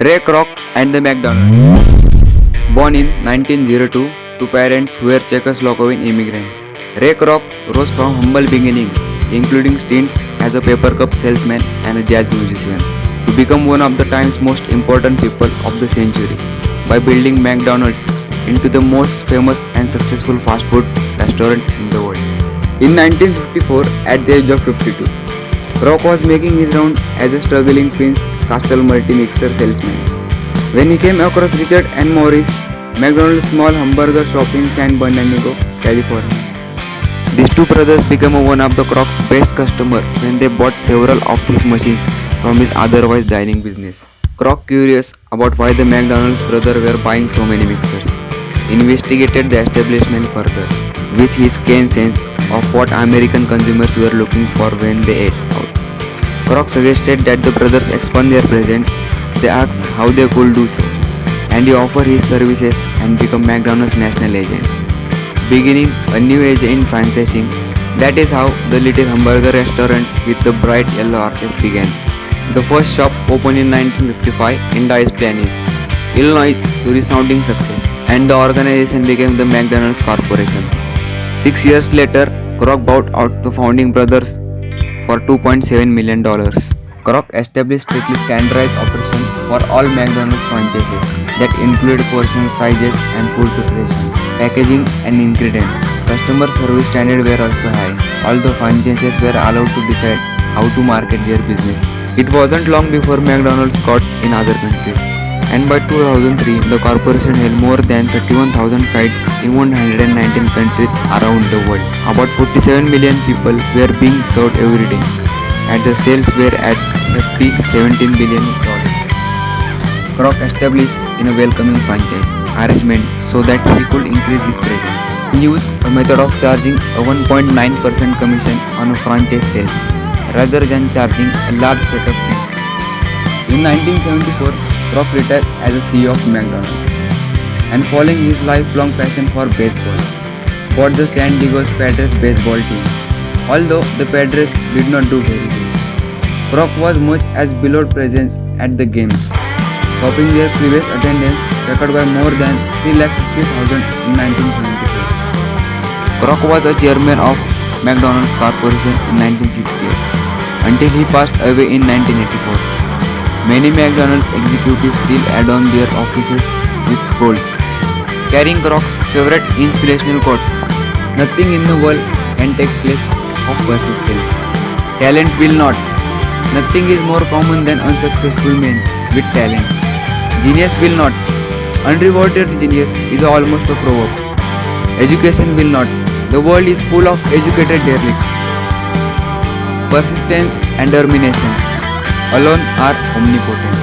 Ray Kroc and the McDonald's. Born in 1902 to parents who were Czechoslovakian immigrants, Ray Kroc rose from humble beginnings, including stints as a paper cup salesman and a jazz musician, to become one of the time's most important people of the century by building McDonald's into the most famous and successful fast food restaurant in the world. In 1954, at the age of 52, Kroc was making his round as a struggling Prince Castle multi-mixer salesman when he came across Richard and Morris McDonald's small hamburger shop in San Bernardino, California. These two brothers became one of the Kroc's best customers when they bought several of these machines from his otherwise dining business. Kroc, curious about why the McDonald's brothers were buying so many mixers, investigated the establishment further with his keen sense of what American consumers were looking for when they ate out. Kroc suggested that the brothers expand their presence. They asked how they could do so, and he offered his services and become McDonald's national agent, beginning a new age in franchising. That is how the Little Hamburger restaurant with the bright yellow arches began. The first shop opened in 1955 in Des Plaines, Illinois, to resounding success, and the organization became the McDonald's Corporation. 6 years later, Kroc bought out the founding brothers for $2.7 million. Kroc established strictly standardized operations for all McDonald's franchises that include portion sizes and food preparation, packaging and ingredients. Customer service standards were also high, although franchises were allowed to decide how to market their business. It wasn't long before McDonald's caught in other countries, and by 2003, the corporation held more than 31,000 sites in 119 countries around the world. About 47 million people were being served every day, and the sales were at hefty $17 billion. Kroc established in a welcoming franchise arrangement so that he could increase his presence. He used a method of charging a 1.9% commission on a franchise sales rather than charging a large setup fee. In 1974, Kroc retired as a CEO of McDonald's, and following his lifelong passion for baseball, bought the San Diego Padres baseball team. Although the Padres did not do very well, Kroc was much as beloved presence at the games, topping their previous attendance record by more than 350,000 in 1974. Kroc was a chairman of McDonald's Corporation in 1968 until he passed away in 1984. Many McDonald's executives still add on their offices with scrolls, carrying Kroc's favorite inspirational quote, "Nothing in the world can take place of persistence. Talent will not. Nothing is more common than unsuccessful men with talent. Genius will not. Unrewarded genius is almost a proverb. Education will not. The world is full of educated derelicts. Persistence and determination alone are omnipotent."